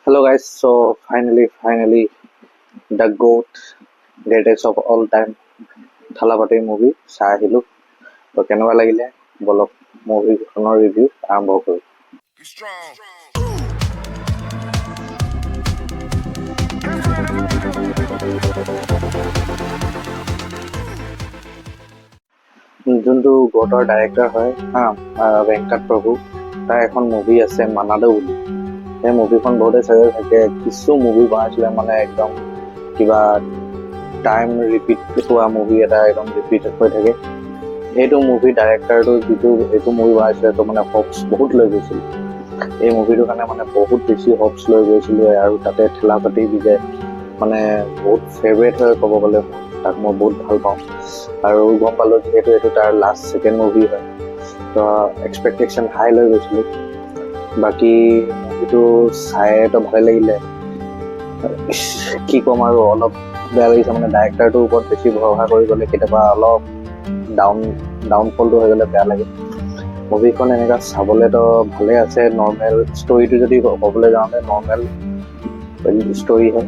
Hello guys, so finally, the GOAT, greatest of all time, Thalapathy movie চাই আহিলোঁ। তো কেনেকুৱা লাগিলে বলক মুভিখনৰ ৰিভিউ আৰম্ভ কৰোঁ। যোনটো গোটৰ ডাইৰেক্টৰ হয় ভেংকট প্ৰভু, তাৰ এখন মুভি আছে মানাদু বুলি। সেই মুভিখন বহুতে চাই থাকে। কিছু মুভি বনাইছিলে মানে একদম কিবা টাইম ৰিপিট হোৱা মুভি এটা একদম ৰিপিট হৈ থাকে। সেইটো মুভি ডাইৰেক্টৰটো এইটো মুভি বনাইছিলে তো মানে হপছ বহুত লৈ গৈছিল। এই মুভিটোৰ কাৰণে মানে বহুত বেছি হপছ লৈ গৈছিলোঁ আৰু তাতে ঠেলাপাতি বিজয় মানে বহুত ফেভৰেট হয় ক'ব গ'লে। তাক মই বহুত ভাল পাওঁ আৰু গম পালোঁ যিহেতু এইটো তাৰ লাষ্ট ছেকেণ্ড মুভি হয়, তো এক্সপেক্টেশ্যন হাই লৈ গৈছিলোঁ। বাকী মুভিটো চাইতো ভালে লাগিলে, কি ক'ম আৰু অলপ বেয়া লাগিছে মানে ডাইৰেক্টৰটোৰ ওপৰত বেছি ভৰসা কৰি গ'লে কেতিয়াবা অলপ ডাউনফলটো হৈ গ'লে বেয়া লাগে। মুভিখন এনেকুৱা চাবলৈতো ভালে আছে, নৰ্মেল ষ্টৰিটো যদি ক'বলৈ যাওঁতে নৰ্মেল ষ্টৰি হয়,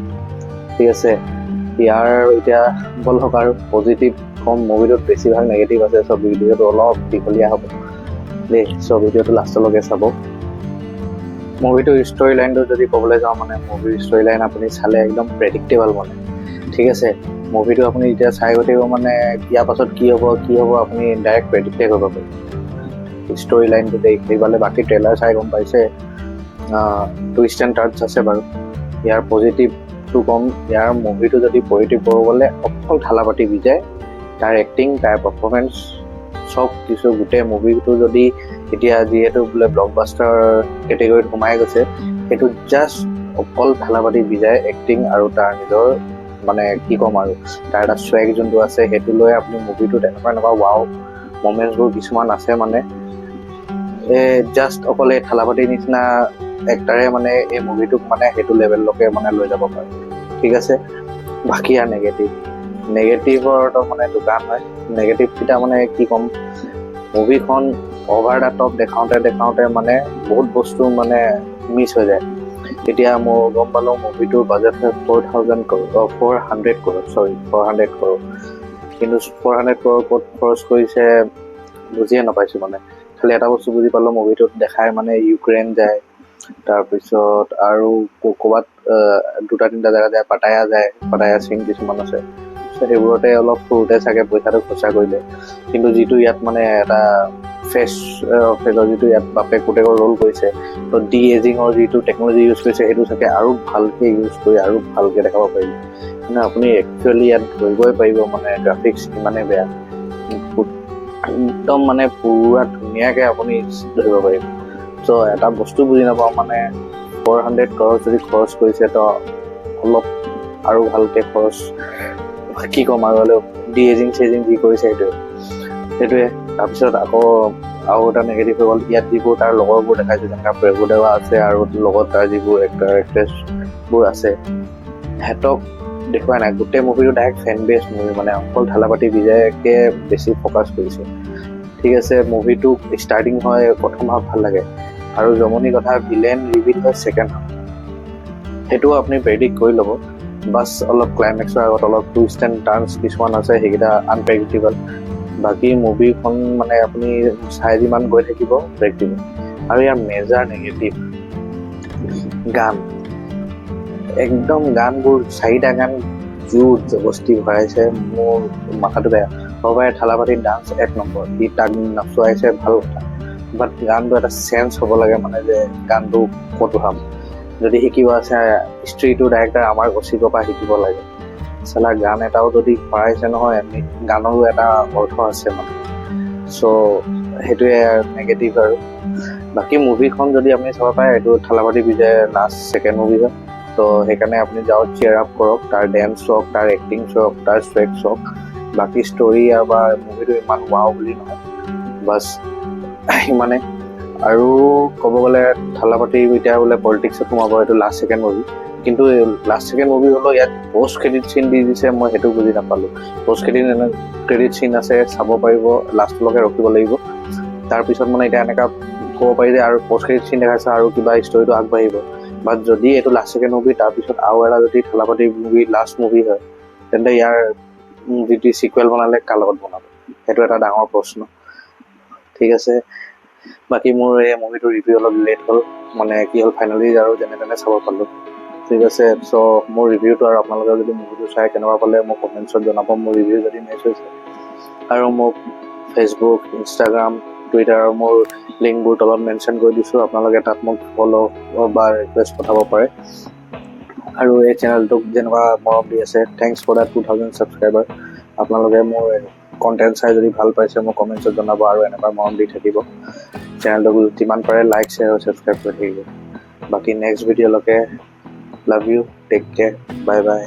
ঠিক আছে। ইয়াৰ এতিয়া বলক আৰু পজিটিভ কম, মুভিটোত বেছিভাগ নেগেটিভ আছে। চ' ভিডিঅ'টো অলপ দীঘলীয়া হ'ব দেই, চ' ভিডিঅ'টো লাষ্টলৈকে চাব। মুভিটোৰ ষ্টৰি লাইনটো যদি ক'বলৈ যাওঁ মানে মুভিৰ ষ্টৰি লাইন আপুনি চালে একদম প্ৰেডিক্টেবল মানে, ঠিক আছে। মুভিটো আপুনি যেতিয়া চাই গৈ থাকিব মানে ইয়াৰ পাছত কি হ'ব আপুনি ডাইৰেক্ট প্ৰেডিক্টে কৰিব পাৰিব ষ্টৰি লাইনটো দেখি পালে। বাকী ট্ৰেইলাৰ চাই গম পাইছে টুইষ্ট এণ্ড টাৰ্নছ আছে বাৰু। ইয়াৰ পজিটিভটো কম, ইয়াৰ মুভিটো যদি পজিটিভ ক'ব গ'লে অকল ঠালাপাতি বিজয়, তাৰ এক্টিং, তাৰ পাৰফৰ্মেঞ্চ চব কিছু গোটেই মুভিটো যদি এতিয়া যিহেতু বোলে ব্লকবাষ্টাৰ কেটেগৰীত সোমাই গৈছে, সেইটো জাষ্ট অকল ঠালাপাতি বিজয় এক্টিং আৰু তাৰ নিজৰ মানে কি ক'ম আৰু তাৰ এটা স্ৱেগ যোনটো আছে সেইটো লৈ আপুনি মুভিটোত এনেকুৱা ৱাও মমেণ্টছবোৰ কিছুমান আছে মানে জাষ্ট অকল এই ঠালাপাতিৰ নিচিনা এক্টাৰে মানে এই মুভিটোক মানে সেইটো লেভেললৈকে মানে লৈ যাব পাৰে, ঠিক আছে। বাকী আৰু নেগেটিভৰতো মানে দোকান হয়। নেগেটিভকেইটা মানে কি ক'ম, মুভিখন অভাৰ দ্য টপ দেখাওঁতে মানে বহুত বস্তু মানে মিছ হৈ যায়। এতিয়া মই গম পালোঁ মুভিটোৰ বাজেট হয় 400 crore, কিন্তু 400 crore ক'ত খৰচ কৰিছে বুজিয়ে নাপাইছোঁ মানে। খালি এটা বস্তু বুজি পালোঁ, মুভিটোত দেখাই মানে ইউক্ৰেইন যায়, তাৰপিছত আৰু ক'ৰবাত 2-3টা জেগা যায়, পাটায়া চিন কিছুমান আছে। সেইবোৰতে অলপ সৰুতে চাগে পইচাটো খৰচা কৰিলে, কিন্তু যিটো ইয়াত মানে এটা ফেজৰ যিটো ইয়াত বাপেক পুতেকৰ ৰোল কৰিছে, তো ডি এজিঙৰ যিটো টেকন'লজি ইউজ কৰিছে সেইটো চাগে আৰু ভালকৈ ইউজ কৰি আৰু ভালকৈ দেখাব পাৰিব। মানে আপুনি একচুৱেলি ইয়াত ধৰিবই পাৰিব মানে গ্ৰাফিক্স ইমানেই বেয়া, একদম মানে পুৰা ধুনীয়াকৈ আপুনি ধৰিব পাৰিব। চ' এটা বস্তু বুজি নাপাওঁ মানে 400 crore যদি খৰচ কৰিছে তো অলপ আৰু ভালকৈ খৰচ কি ক'ম আৰু অলপ ডি এজিং যি কৰিছে সেইটোৱে। তাৰপিছত আকৌ আৰু এটা নেগেটিভ হৈ গ'ল, ইয়াত যিবোৰ তাৰ লগৰবোৰ দেখাইছে যেনেকৈ প্ৰভুদেৱা আছে আৰু লগত তাৰ যিবোৰ এক্টৰ এক্ট্ৰেছবোৰ আছে সিহঁতক দেখুৱাই নাই। গোটেই মুভিটো ডাইৰেক্ট ফেন বেছ মুভি মানে অকল ঠালাপাতি বিজয়কে বেছি ফ'কাছ কৰিছে, ঠিক আছে। মুভিটো ষ্টাৰ্টিং হয়, প্ৰথম হাফ ভাল লাগে আৰু জমনি কথা ভিলেন ৰিভিল হয় ছেকেণ্ড হাফ, সেইটোও আপুনি প্ৰেডিক্ট কৰি ল'ব। বাছ অলপ ক্লাইমেক্সৰ আগত অলপ টুইষ্ট এণ্ড টাৰ্নছ কিছুমান আছে, সেইকেইটা আনপ্ৰেডিক্টেবল। বাকী মুভিখন মানে আপুনি চাই যিমান গৈ থাকিব প্ৰেডিক্টেবল। আৰু ইয়াৰ মেজাৰ নেগেটিভ গান, একদম গানবোৰ 4টা গান জোৰ জবস্তি ভৰাইছে, মোৰ মাথাটো বেয়া। হ'ব পাৰে ঠালাপাতিৰ ডান্স 1 নম্বৰ, সি তাক নচুৱাইছে ভাল কথা, বাট গানটো এটা চেঞ্চ হ'ব লাগে মানে যে গানটো ক'ত উঠাম। যদি শিকিব আছে হিষ্ট্ৰীটো ডাইৰেক্টৰ আমাৰ গছিকৰ পৰা শিকিব লাগে। চালা গান এটাও যদি ভৰাইছে নহয়, গানৰো এটা অৰ্থ আছে মানে। চ' সেইটোৱে নেগেটিভ আৰু। বাকী মুভিখন যদি আপুনি চাব পাৰে, এইটো ঠালাপাতি বিজয়ৰ লাষ্ট ছেকেণ্ড মুভি হয়, তো সেইকাৰণে আপুনি যাওক, চিয়াৰ আপ কৰক, তাৰ ডেন্স চাওক, তাৰ এক্টিং চাওক, তাৰ স্ৱেগ চাওক। বাকী ষ্টৰি বা মুভিটো ইমান ৱাও বুলি নহয়, বাছ ইমানে। আৰু ক'ব গ'লে ঠালাপাতি এতিয়া বোলে পলিটিক্সত সোমাব, এইটো লাষ্ট ছেকেণ্ড মুভি, কিন্তু লাষ্ট ছেকেণ্ড মুভি হ'লেও ইয়াত পষ্ট ক্ৰেডিট চিন দি দিছে, মই সেইটো বুজি নাপালোঁ। পষ্ট ক্ৰেডিট চিন আছে, চাব পাৰিব, লাষ্টলৈকে ৰখিব লাগিব। তাৰপিছত মানে এতিয়া এনেকুৱা ক'ব পাৰি যে আৰু পষ্ট ক্ৰেডিট চিন দেখাইছে আৰু কিবা ষ্টৰিটো আগবাঢ়িব, বাট যদি এইটো লাষ্ট ছেকেণ্ড মুভি তাৰপিছত আৰু এটা যদি থালাপতি মুভি লাষ্ট মুভি হয় তেন্তে ইয়াৰ যদি চিকুৱেল বনালে কাৰ লগত বনাব, সেইটো এটা ডাঙৰ প্ৰশ্ন। ঠিক আছে, বাকী মোৰ এই মুভিটোৰ ৰিভিউ অলপ লেট হ'ল, মানে কি হ'ল ফাইনেলি আৰু যেনে তেনে চাব পালোঁ। ঠিক আছে, চ' মোৰ ৰিভিউটো আৰু আপোনালোকে যদি মুভিটো চাই কেনেকুৱা পালে মোক কমেণ্টছত জনাব, মোৰ ৰিভিউ যদি মেচ হৈছে। আৰু মোক ফেচবুক, ইনষ্টাগ্ৰাম, টুইটাৰৰ মোৰ লিংকবোৰ তলত মেনশ্যন কৰি দিছোঁ, আপোনালোকে তাত মোক ফ'ল' বা ৰিকুৱেষ্ট পঠাব পাৰে। আৰু এই চেনেলটোক যেনেকুৱা মৰম দি আছে, থেংকছ ফৰ দ্য 2000 ছাবস্ক্ৰাইবাৰ। আপোনালোকে মোৰ কণ্টেণ্ট চাই যদি ভাল পাইছে মোক কমেণ্টছত জনাব আৰু এনেকুৱা মৰম দি থাকিব। চেনেলটোক যিমান পাৰে লাইক, শ্বেয়াৰ আৰু ছাবস্ক্ৰাইব কৰি থাকিব। বাকী নেক্সট ভিডিঅ'লৈকে love you, take care, bye by.